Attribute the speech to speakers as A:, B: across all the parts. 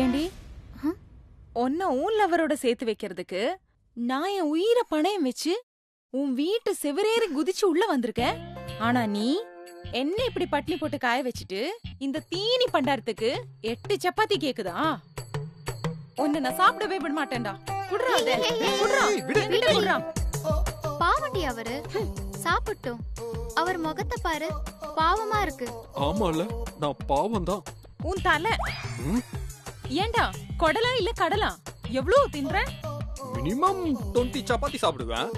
A: ஏண்டி உன்ன உன் லவரோட சேர்த்து வைக்கிறதுக்கு நான் என் உயிரை பணயம் வச்சு உன் வீட்டு செவரேறி குதிச்சு உள்ள வந்திருக்கேன். ஆனா நீ என்ன இப்படி பட்னி போட்டு காய வச்சுட்டு இந்த தீனி பண்டாரத்துக்கு 8 சப்பாத்தி கேக்குதா? உன்னை நான் சாப்பிடவே விட மாட்டேன்டா. குடுறா அத. குடுறா.
B: பாவண்டி அவரு சாப்பிட்டோம். அவர் முகத்தை பாரு, பாவமா இருக்கு.
C: ஆமால, நான் பாவம் தான்.
A: உன் தலை ஏண்டா கொடலா இல்ல கடலா? எவ்வளவு தின்ற?
C: மினிமம் 20 சப்பாத்தி சாப்பிடுவேன்.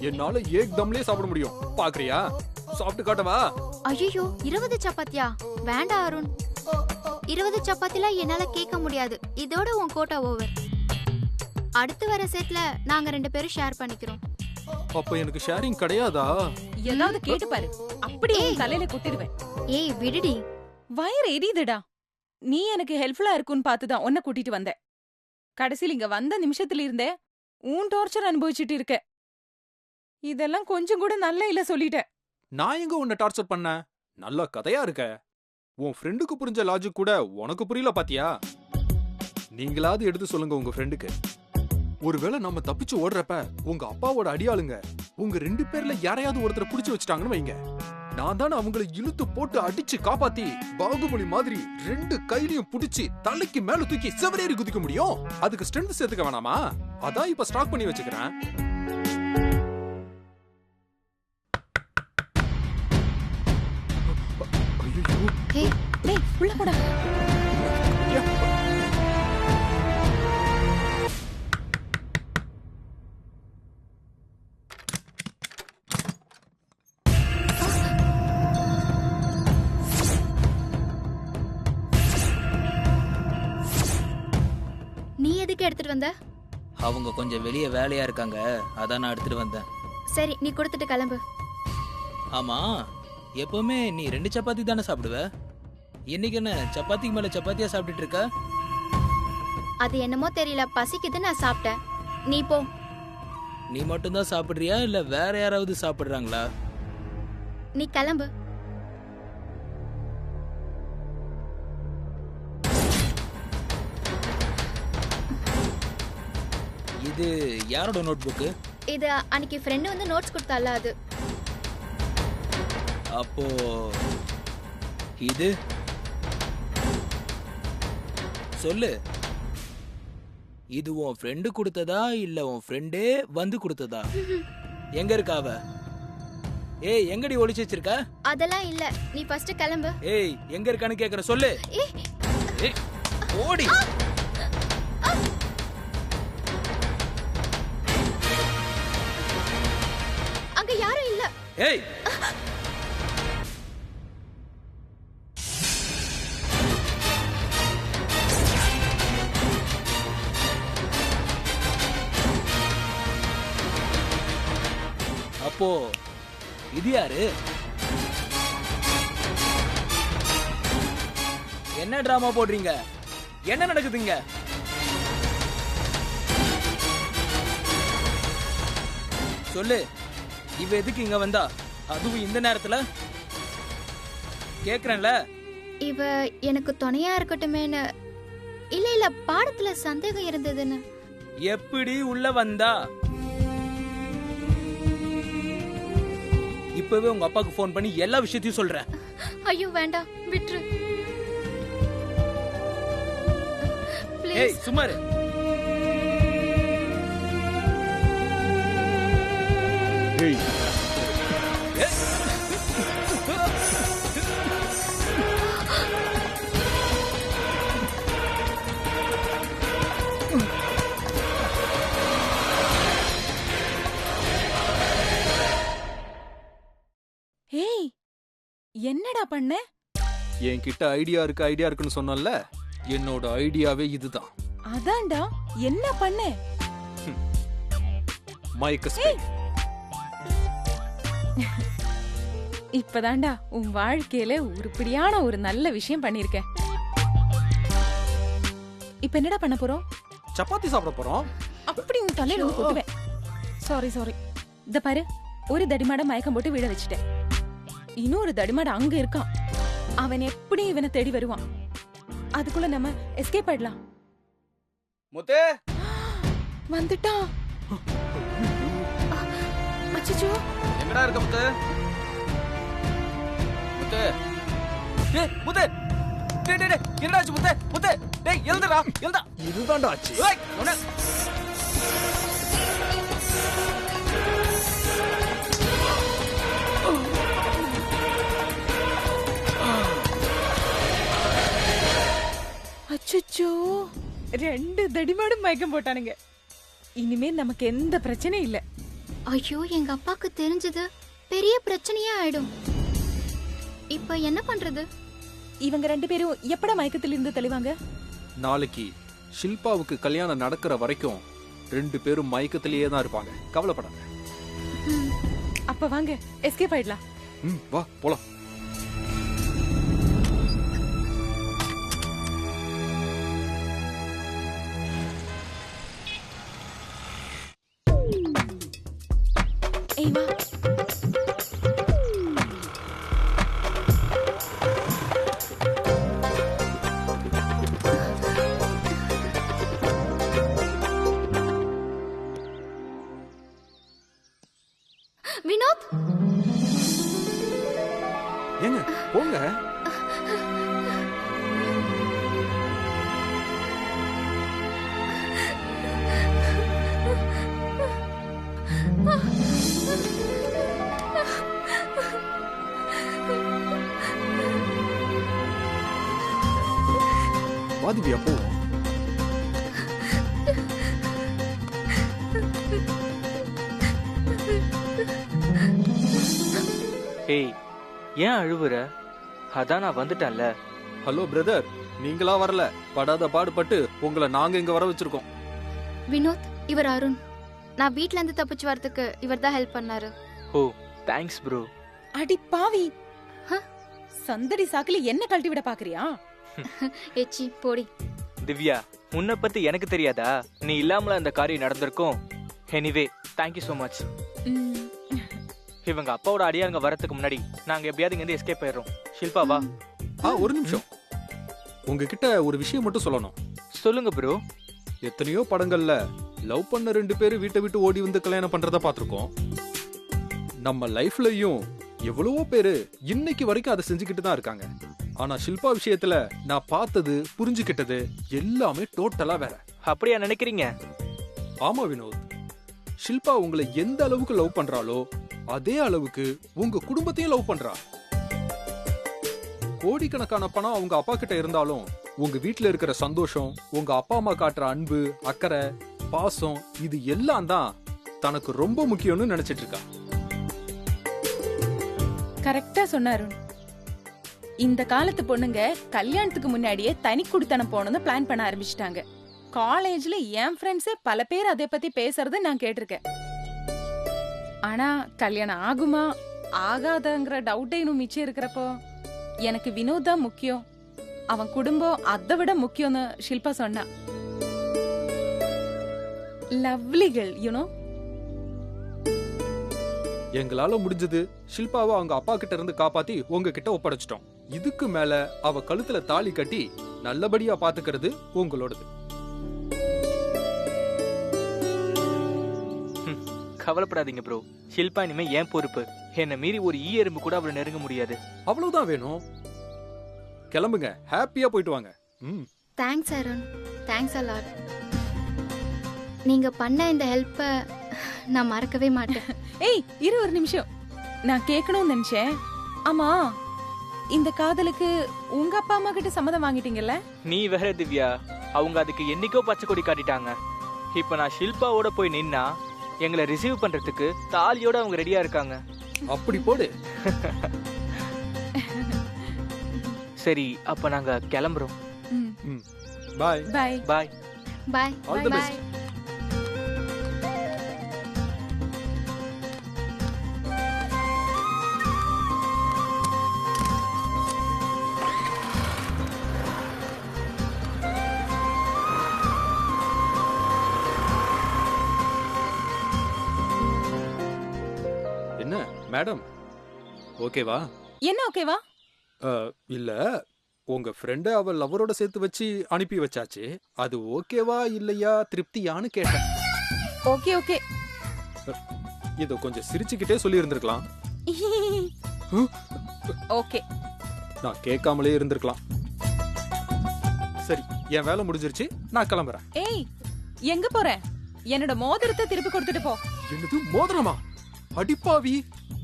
C: என்னால ஏக் தம்லயே சாப்பிட முடியும். பாக்குறியா? சாப்பிட்டு காட்டவா?
B: ஐயோ 20 சப்பாத்தியா? வேண்டாம் அருண், 20 சப்பாத்திலாம் என்னால கேட்க முடியாது. இதோட உன் கோட்டா ஓவர். அடுத்து வர செட்ல நாங்க 2 பேரும் ஷேர் பண்ணிக்கிறோம்.
C: அப்ப எனக்கு ஷேரிங் கிடையாதா?
A: ஏதாவது கேட்டு பாரு, அப்படியே தலையில கொட்டிடுவேன்.
B: ஏய் விடுடி.
A: வயிறு எரியுதுடா. நீ எனக்கு ஹெல்ப்ஃபுல்லா இருக்குன்னு பார்த்துதான் உன்னை கூட்டிட்டு வந்தேன். கடைசியில் இங்க வந்த நிமிஷத்துல இருந்தே உன் டார்ச்சர் அனுபவிச்சுட்டு இருக்க. இதெல்லாம் கொஞ்சம் கூட நல்ல இல்ல சொல்லிட்டேன்.
C: நான் எங்க உன்னை டார்ச்சர் பண்ண? நல்ல கதையா இருக்க. உன் ஃப்ரெண்டுக்கு புரிஞ்ச லாஜிக் கூட உனக்கு புரியல பாத்தியா? நீங்களாவது எடுத்து சொல்லுங்க உங்க ஃப்ரெண்டுக்கு. ஒருவேளை நம்ம தப்பிச்சு ஓடுறப்ப உங்க அப்பாவோட அடியாளுங்க உங்க 2 பேர்ல யாரையாவது ஒருத்தரை புடிச்சு வச்சுட்டாங்கன்னு வைங்க. நான் தானே அவங்களை இழுத்து போட்டு அடிச்சு காப்பாத்தி பாகுபலி மாதிரி 2 கையிலையும் புடிச்சு தலைக்கு மேல தூக்கி செவரேறி குதிக்க முடியும். அதுக்கு ஸ்ட்ரென்த் சேர்த்துக்க வேணாமா? அதான் இப்ப ஸ்டாக் பண்ணி வச்சுக்கிறேன்.
A: டேய் உள்ள போடா.
B: நீ எதுக்கு எடுத்துட்டு வந்த?
D: அவங்க கொஞ்சம் வெளியே வேலையா இருக்காங்க, அதான் நான் எடுத்துட்டு வந்தேன்.
B: சரி நீ கொடுத்துட்டு கிளம்பு.
D: ஆமா, எப்பவுமே நீ 2 சப்பாத்தி தானே சாப்பிடுவ? இன்னைக்கு என்ன சப்பாத்திக்கு மேல சப்பாத்தியா சாப்பிட்டுட்டு இருக்க?
B: அது என்னமோ தெரியல, பசிக்குது நான் சாப்பிட்டேன். நீ போ.
D: நீ மட்டும் தான் சாப்பிடுறியா இல்ல வேற யாராவது சாப்பிடுறாங்களா?
B: நீ கிளம்பு.
D: இது யாரோட நோட் புக்கு?
B: இது அன்னைக்கு ஃப்ரெண்ட் வந்து நோட்ஸ் கொடுத்தால அது.
D: அப்போ இது சொல்லு, இது உன் ஃப்ரெண்டு கொடுத்ததா இல்ல உன் ஃப்ரெண்டே வந்து கொடுத்ததா? எங்க இருக்கா அவ? ஏய் எங்கடி ஒளிச்சு வச்சிருக்க?
B: அதெல்லாம் இல்ல, நீ ஃபர்ஸ்ட் கிளம்பு.
D: ஏய் எங்க இருக்கான்னு கேக்குற, சொல்லு. ஏய் ஓடி.
B: அங்க யாரும் இல்ல.
D: ஏய் அப்போ இது யாரு? என்ன டிராமா போடுறீங்க? என்ன நடக்குதுங்க? சொல்லு, இவ எதுக்கு இங்க வந்தா? அதுவும் இந்த நேரத்துல? கேக்குறேன்ல.
B: இவ எனக்கு துணையா இருக்கட்டுமேன்னு. இல்ல பாடத்துல சந்தேகம் இருந்ததுன்னு.
D: எப்படி உள்ள வந்தா? இப்பவே உங்க அப்பாக்கு போன் பண்ணி எல்லா விஷயத்தையும் சொல்றேன்.
B: ஐயோ வேண்டாம், விட்டுரு.
D: ஏய் சுமாரு.
C: ஏய்
A: ஏய் என்னடா பண்ண?
C: என்கிட்ட ஐடியா இருக்குன்னு சொன்னல, என்னோட ஐடியாவே இதுதான்.
A: அதான்டா, என்ன பண்ண?
C: Mic spray.
A: இப்பதான்டா உன் வாழ்க்கையில உருப்படியான ஒரு நல்ல விஷயம் பண்ணிருக்க. இப்ப என்னடா பண்ண போறோம்?
C: சப்பாத்தி சாப்பிட போறோம்.
A: அப்படி உன் தலையில வந்து கொட்டுவேன். சாரி. இத பாரு, ஒரு தடிமாட மயக்கம் போட்டு விழ வச்சுட்டேன். இன்னொரு தடிமாட அங்க இருக்கான். அவன் எப்படி இவனை தேடி வருவான். அதுக்குள்ள நம்ம எஸ்கேப் ஆயிடலாம்.
E: முத்து
A: வந்துட்டான். அச்சச்சோ,
E: எங்கடா இருக்க முத்து? முத்து டேய் முத்து டேய் டேய் டேய் என்னடாச்சு முத்து? முத்து டேய் எழுந்துடா எழுந்தா.
C: இதுதான்டா ஆச்சு.
E: ஏய் உன்ன
A: அச்சச்சோ, 2 தடிமாடும் மயக்கம் போட்டானுங்க. இனிமே நமக்கு எந்த பிரச்சனையும் இல்ல.
B: ஐயோ எங்க அப்பாக்கு தெரிஞ்சது பெரிய பிரச்சனையே ஆயிடும். இப்ப என்ன பண்றது?
A: இவங்க 2 பேரும் எப்படா மயக்கத்துல இருந்து தெளிவாங்க?
C: நாளைக்கு ஷில்பாவுக்கு கல்யாணம் நடக்கிற வரைக்கும் 2 பேரும் மயக்கத்திலேயே தான் இருப்பாங்க. கவலைப்படாத.
A: அப்ப வாங்க எஸ்கேப் ஆயிடலாம்.
C: வா போலாம்.
A: ஏய் வா.
B: வினோத்,
C: ஏங்க போங்க. வா திவ்யா போவோம்.
F: ஏய், ஏன் அழுவுற? அதான் நான் வந்துட்டேன்ல.
C: ஹலோ பிரதர், நீங்களா வரல, படாத பாடுபட்டு உங்களை நாங்க இங்க வர வச்சிருக்கோம்.
B: வினோத், இவர் அருண். நான் வீட்ல இருந்து தப்பிச்சு வரதுக்கு இவர் தான் ஹெல்ப் பண்ணாரு.
F: ஓ தேங்க்ஸ் ப்ரோ.
A: அடி பாவி,
B: ஹ?
A: சந்தடி சாக்குல என்ன கழட்டி விட பாக்குறியா?
B: ஏச்சி போடி.
F: திவ்யா, உன்னை பத்தி எனக்கு தெரியாதா? நீ இல்லாமல அந்த காரியம் நடந்திருக்கும். Anyway thank you so much. இவங்க அப்பாவோட அடியாருங்க வரதுக்கு முன்னாடி நாங்க எப்படியாவது இங்க இருந்து எஸ்கேப் ஆயிடுறோம். ஷில்பா வா.
C: ஒரு நிமிஷம், உங்ககிட்ட ஒரு விஷயம் மட்டும் சொல்லணும்.
F: சொல்லுங்க ப்ரோ.
C: எத்தனையோ படங்கள்ல லவ் பண்ண 2 பேரும் வீட்டை விட்டு ஓடி வந்து கல்யாணம் பண்றத பாத்திருக்கோம். நம்ம லைஃப்லயும் எவ்வளவோ பேரு இன்னைக்கு வரைக்கும் அதை செஞ்சுக்கிட்டு தான் இருக்காங்க. ஆனா ஷில்பா விஷயத்துல நான் பார்த்தது, புரிஞ்சுக்கிட்டது எல்லாமே டோட்டலா வேற.
F: அப்படியா நினைக்கிறீங்க?
C: ஆமா வினோத், ஷில்பா உங்களை எந்த அளவுக்கு லவ் பண்றாளோ அதே அளவுக்கு உங்க குடும்பத்தையும் லவ் பண்றா. கோடிக்கணக்கான பணம் அவங்க அப்பா கிட்ட இருந்தாலும் உங்க வீட்டுல இருக்கிற சந்தோஷம், உங்க அப்பா அம்மா காட்டுற அன்பு, அக்கறை, பாசம், இது எல்லாம் தான் தனக்கு ரொம்ப முக்கியம்னு நினைச்சிட்டு இருக்கா.
A: கரெக்டா சொன்னாரு. இந்த காலத்து பொண்ணுங்க கல்யாணத்துக்கு முன்னாடியே தனி குடித்தனம் போகணும்னு பிளான் பண்ண ஆரம்பிச்சிட்டாங்க. காலேஜ்ல என் ஃப்ரெண்ட்ஸே பல பேர் அதை பத்தி பேசுறத நான் கேட்டிருக்கேன். ஆனா கல்யாணம் ஆகுமா ஆகாதங்கிற டவுட்டே இன்னும் மிச்சம் இருக்கிறப்போ எனக்கு வினோத் தான் முக்கியம், அவன் குடும்பம் அதை விட முக்கியம்னு ஷில்பா சொன்னா. Lovely girl, you know.
C: எங்களால முடிஞ்சது ஷில்பாவை அவங்க அப்பா கிட்ட இருந்து காப்பாத்தி உங்ககிட்ட ஒப்படைச்சிட்டோம். இதுக்கு மேல அவ கழுத்துல தாலி கட்டி நல்லபடியா பாத்துக்கிறது உங்களோடது.
F: கவலைப்படாதீங்க ப்ரோ. ஷில்பா இனிமே ஏன் பொறுப்பு. என்ன மீறி ஒரு ஈ எறும்பு கூட அவளை நெருங்க முடியாது.
C: அவ்வளவுதான் வேணும். கிளம்புங்க, ஹாப்பியா போயிட்டு வாங்க.
B: Thanks Arun, thanks a lot. நீங்க பண்ண இந்த ஹெல்ப்பை நான் மறக்கவே மாட்டேன்.
A: ஏய் இரு ஒரு நிமிஷம், நான் கேட்கணும்னு நினைச்சேன். ஆமா, இந்த காதலுக்கு உங்க அப்பா அம்மா கிட்ட சம்மதம் வாங்கிட்டீங்கல்ல?
F: நீ வேற திவ்யா, அவங்க அதுக்கு என்னைக்கோ பச்சை கொடி காட்டிட்டாங்க. இப்ப நான் ஷில்பாவோட போய் நின்னா எங்களை ரிசீவ் பண்றதுக்கு தாலியோட அவங்க ரெடியா இருக்காங்க.
C: அப்படி போடு.
F: சரி, அப்ப நாங்க கிளம்புறோம்.
C: பாய்
A: பாய்
F: பாய்
B: பாய்
C: ஆல் தி பெஸ்ட். என்ன மேடம், ஓகேவா?
A: என்ன ஓகேவா?
C: இல்ல, உங்க ஃப்ரெண்ட அவ லவரோட சேர்த்து வச்சு அனுப்பி வச்சாச்சு. அது ஓகேவா இல்லையா திருப்தியான்னு கேட்டேன்.
A: Okay okay.
C: இத கொஞ்சம் சிரிச்சுக்கிட்டே சொல்லி இருந்திருக்கலாம்.
A: ஓகே.
C: நான் கேட்காமலே இருந்திருக்கலாம். சரி, என் வேலை முடிஞ்சிருச்சு, நான் கிளம்புறேன்.
A: ஏய், எங்க போற? என்னோட மோதிரத்தை திருப்பி கொடுத்துட்டு போ.
C: என்னது மோதிரமா? அடிப்பாவி,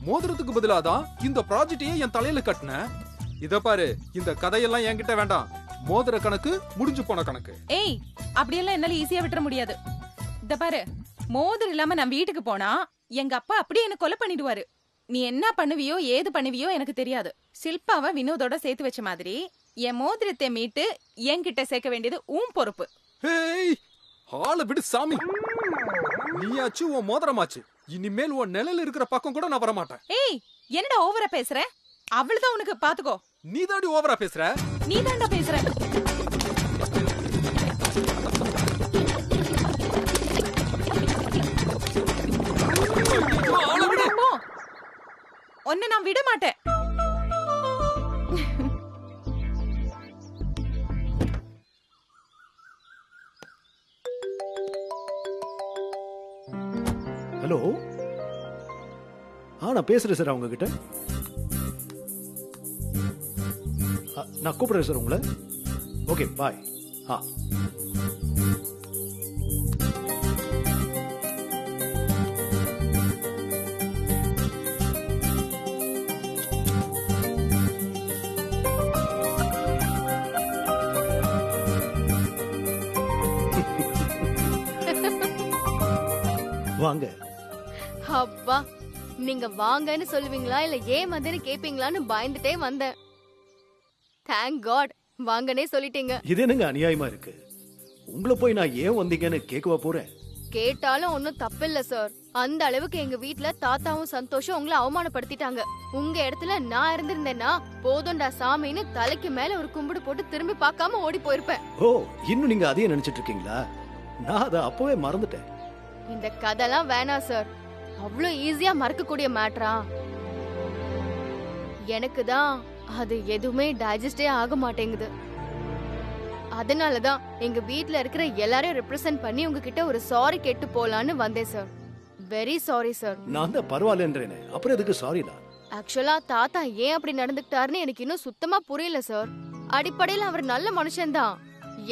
C: மோதிரத்துக்கு பதிலாதான் இந்த ப்ராஜெக்டையே என் தலையில கட்டின. இத பாரு, இந்த கதையெல்லாம் என்கிட்ட வேண்டாம். மோதிர கணக்கு முடிஞ்சு போன கணக்கு.
A: ஏய், அப்படியெல்லாம் என்னால ஈஸியா விட்டுற முடியாது. இத பாரு, மோதிரம் இல்லாம நான் வீட்டுக்கு போனா எங்க அப்பா அப்படியே என்ன கொலை பண்ணிடுவாரு. நீ என்ன பண்ணுவியோ ஏது பண்ணுவியோ எனக்கு தெரியாது. ஷில்பாவை வினோதோட சேர்த்து வச்ச மாதிரி என் மோதிரத்தை மீட்டு என்கிட்ட சேர்க்க வேண்டியது உன் பொறுப்பு.
C: ஹேய், ஆளை விடு சாமி. நீயாச்சு உன் மோதிரமாச்சு. இனிமேல் உன் நிழல் இருக்கிற பக்கம் கூட நான் வரமாட்டேன்.
A: ஏய், என்னடா ஓவரா பேசுற? அவ்வளவுதான் உனக்கு, பாத்துக்கோ.
C: நீ தாண்டி ஓவரா பேசுற.
A: நீ தாண்டா பேசுற. உன்னை நான் விட மாட்டேன்.
G: ஹலோ, நான் பேசுறேன் சார் அவங்க கிட்ட. நான் கூப்பிடுறேன் சார் உங்களை. ஓகே, பாய். வாங்க.
H: அப்பா, நீங்க வாங்கன்னு சொல்லுவீங்களா இல்ல ஏன் வந்தேன்னு கேப்பீங்களான்னு பயந்துட்டே வந்தேன். தேங்க் காட் வாங்கனே சொல்லிட்டீங்க.
G: இது என்னங்க அநியாயமா இருக்கு? உங்களை போய் நான் ஏன் வந்தீங்கன்னு கேட்கவா போறேன்?
H: கேட்டாலும் ஒன்னும் தப்பில்ல சார். அந்த அளவுக்கு எங்க வீட்ல தாத்தாவும் சந்தோஷம் உங்களை அவமானப்படுத்திட்டாங்க. உங்க இடத்துல நான் இருந்திருந்தேன்னா போதும்டா சாமின்னு தலைக்கு மேல ஒரு கும்பிடு போட்டு திரும்பி பார்க்காம ஓடி போயிருப்பேன்.
G: ஓ, இன்னும் நீங்க அதையே நினைச்சிட்டு இருக்கீங்களா? நான் அதை அப்பவே மறந்துட்டேன்.
H: இந்த கதைலாம் வேணாம் சார். அவ்வளோ ஈஸியா மறக்கக்கூடிய மேட்டரா? எனக்கு தான் அது எதுவுமே டைஜஸ்டே ஆக மாட்டேங்குது. அதனாலதான் எங்க வீட்ல இருக்கிற எல்லாரையும் ரெப்ரசென்ட் பண்ணி உங்ககிட்ட ஒரு சாரி கேட்டு போலான்னு வந்தேன் சார். Very sorry sir.
G: நான் தான் பரவாயில்லன்றேனே, அப்புறம் எதுக்கு சாரிடா?
H: ஆக்சுவலா தாத்தா ஏன் அப்படி நடந்துக்கிட்டாருன்னு எனக்கு இன்னும் சுத்தமா புரியல சார். அடிப்படையில் அவர் நல்ல மனுஷன்தான்.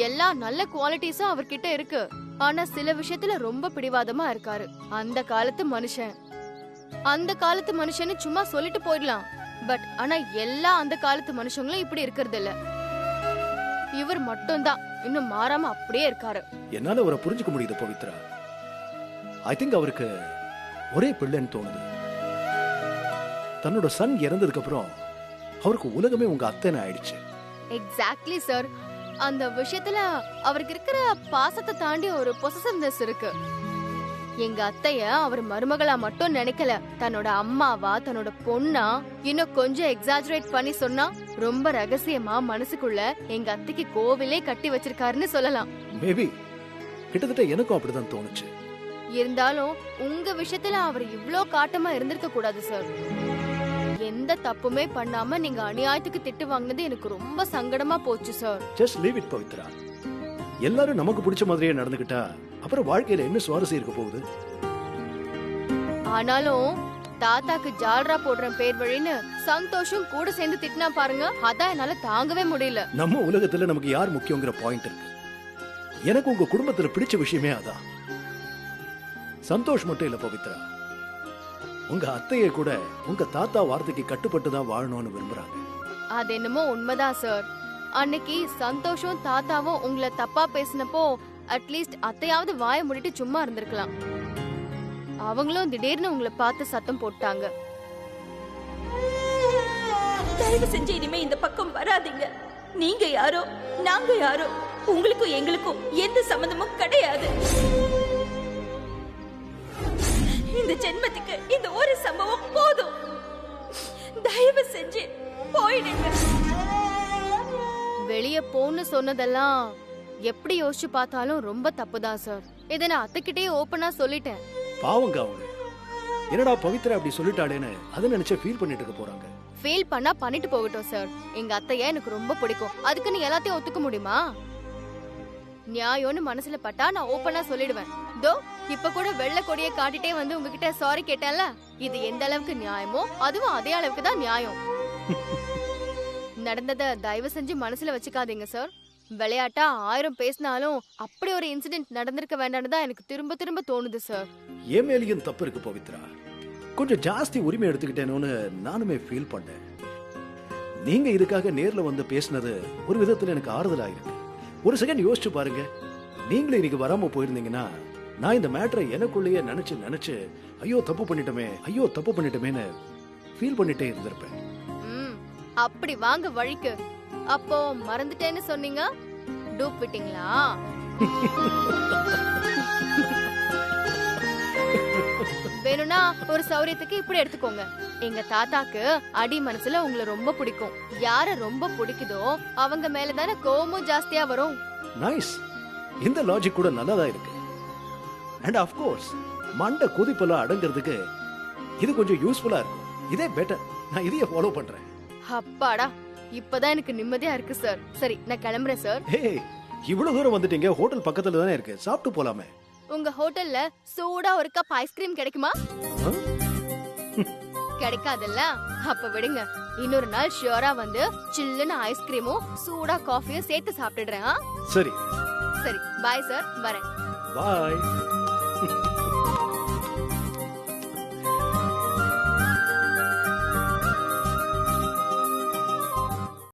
H: எல்லா நல்ல குவாலிட்டிஸும் அவர்கிட்ட இருக்கு. ஆனா சில விஷயத்துல ரொம்ப பிடிவாதமா இருக்காரு. அந்த காலத்து மனுஷன்னு சும்மா சொல்லிட்டு போயிடலாம். பட் ஆனா எல்லா அந்த காலத்து மனுஷங்களும் இப்படி இருக்கிறது இல்ல. இவர் மட்டும்தான் இன்னும் மாறாம அப்படியே இருக்காரு.
G: என்னால அவரை புரிஞ்சுக்க முடியுது பவித்ரா. ஐ திங்க் அவருக்கு ஒரே பிள்ளைன்னு தோணுது. தன்னோட சன் இறந்ததுக்கு அப்புறம் அவருக்கு உலகமே உங்க அத்தைன்னு ஆயிடுச்சு.
H: Exactly sir. அந்த விஷயத்துல அவருக்கு இருக்கிற பாசத்தை தாண்டி ஒரு பொசசிவ்னஸ் இருக்கு. எங்க அத்தைய அவர் மருமகளா மட்டும் நினைக்கல, தன்னோட அம்மாவா, தன்னோட பொண்ணா. இன்னும் கொஞ்சம் எக்ஸாஜரேட் பண்ணி சொன்னா ரொம்ப ரகசியமா மனசுக்குள்ள எங்க அத்தைக்கு கோவிலே கட்டி வச்சிருக்காருன்னு சொல்லலாம்.
G: மேபி கிட்டத்தட்ட எனக்கும் அப்படிதான் தோணுச்சு.
H: இருந்தாலும் உங்க விஷயத்துல அவர் இவ்ளோ காட்டமா இருந்திருக்க கூடாது சார். எந்த தப்புமே பண்ணாம நீங்க அநியாயத்துக்கு திட்டு வாங்கினது எனக்கு ரொம்ப சங்கடமா போச்சு sir.
G: Just leave it Pavithra. எல்லாரும் நமக்கு பிடிச்ச மாதிரியே நடந்துக்கிட்டா அப்புறம் வாழ்க்கையில என்ன சுவாரஸ்யம் இருக்க போகுது?
H: ஆனாலும் தாத்தாக்கு ஜால்ரா போடுற பேர் வழின்னு சந்தோஷம் கூட சேர்ந்து திட்டினா பாருங்க, அதான் என்னால தாங்கவே முடியல.
G: நம்ம உலகத்துல நமக்கு யார் முக்கியங்கிற பாயிண்ட் இருக்கு. எனக்கு உங்க குடும்பத்துல பிடிச்ச விஷயமே அதான். சந்தோஷ் மட்டும் இல்ல பவித்ரா, உங்க அத்தையை கூட உங்க தாத்தா வார்த்தைக்கு கட்டுப்பட்டு தான் வாழணும்னு விரும்புறாங்க.
H: அது என்னமோ உண்மைதான் சார். அன்னைக்கு சந்தோஷம் தாத்தாவும் உங்களை தப்பா பேசினப்போ அட்லீஸ்ட் அத்தையாவது வாய மூடிட்டு சும்மா இருந்திருக்கலாம். அவங்களும் திடீர்னு உங்களை பார்த்து சத்தம் போட்டாங்க.
I: தயவு செஞ்சு இனிமே இந்த பக்கம் வராதீங்க. நீங்க யாரோ நாங்க யாரோ, உங்களுக்கும் எங்களுக்கும் எந்த சம்பந்தமும் கிடையாது. இந்த ஜென்மத்துக்கு இந்த ஒரு சம்பவம் போதும். தயவு செஞ்சு போயிடுங்க.
H: வெளிய போன்னு சொன்னதெல்லாம் எப்படி யோசிச்சு பார்த்தாலும் ரொம்ப தப்புதான் சார். இதை நான் அத்தைக்கிட்டே ஓப்பனா சொல்லிட்டேன்.
G: பாவங்க அவங்க. என்னடா பவித்ரா அப்படி சொல்லிட்டாளேன்னு அதை நினைச்சு ஃபீல் பண்ணிட்டு இருக்க போறாங்க.
H: ஃபீல் பண்ணா பண்ணிட்டு போகட்டும் சார். எங்க அத்தைய எனக்கு ரொம்ப பிடிக்கும். அதுக்கு நீ எல்லாத்தையும் ஒத்துக்க முடியுமா? நியாயம்னு மனசுல பட்டா நான் ஓப்பனா சொல்லிடுவேன். தோ இப்ப கூட வெள்ளை கொடியை காட்டிட்டே வந்து உங்ககிட்ட சாரி கேட்டேன்ல, இது எந்த அளவுக்கு நியாயமோ அதுவும் அதே அளவுக்கு தான் நியாயம். நடந்தத தயவு செஞ்சு மனசுல வச்சுக்காதீங்க சார். விளையாட்டா 1000 பேசினாலும் அப்படி ஒரு இன்சிடென்ட் நடந்திருக்க வேண்டாம்னு தான் எனக்கு திரும்ப திரும்ப தோணுது சார்.
G: என் மேலேயும் தப்பு இருக்கு பவித்ரா. கொஞ்சம் ஜாஸ்தி உரிமை எடுத்துக்கிட்டேனோன்னு நானுமே ஃபீல் பண்ணேன். நீங்க இதுக்காக நேர்ல வந்து பேசினது ஒரு விதத்துல எனக்கு ஆறுதலா இருக்கு. ஒரு செகண்ட் யோசிச்சு பாருங்க, நீங்களே இன்னைக்கு வராம போயிருந்தீங்கன்னா நான் இந்த மேட்டரை எனக்குள்ளேயே நினைச்சு ஐயோ தப்பு பண்ணிட்டோமேன்னு ஃபீல் பண்ணிட்டே இருந்திருப்பேன்.
H: அப்படி வாங்க வழிக்கு. அப்போ மறந்துட்டேன்னு சொன்னீங்க, டூப் விட்டீங்களா? வேணும்னா ஒரு சௌரியத்துக்கு இப்படி எடுத்துக்கோங்க. எங்க தாத்தாக்கு அடி மனசுல உங்களை ரொம்ப பிடிக்கும். யார ரொம்ப பிடிக்குதோ அவங்க மேலதானே கோபமும் ஜாஸ்தியா வரும்.
G: நைஸ். இந்த லாஜிக் கூட நல்லதா இருக்கு. அண்ட் ஆஃப் கோர்ஸ் மண்டை கொதிப்பெல்லாம் அடங்கிறதுக்கு இது கொஞ்சம் யூஸ்ஃபுல்லா இருக்கும். இதே பெட்டர். நான் இதையே ஃபாலோ பண்றேன்.
H: அப்பாடா, இப்பதான் எனக்கு நிம்மதியா இருக்கு சார். சரி நான் கிளம்புறேன் சார்.
G: ஹே, இவ்வளவு தூரம் வந்துட்டீங்க. ஹோட்டல் பக்கத்துல தானே இருக்கு, சாப்பிட்டு போலாமே.
H: உங்க ஹோட்டல்ல சூடா ஒரு கப் ஐஸ்கிரீம் கிடைக்குமா? கிடைக்காதுல்ல, அப்ப விடுங்க. இன்னொரு நாள் ஷியோரா வந்து சில்லுன்னு ஐஸ்கிரீமும் சூடா காஃபியும் சேர்த்து சாப்பிட்டுடுறேன்.
G: சரி
H: சரி, பாய் சார், வரேன்.
G: பாய்.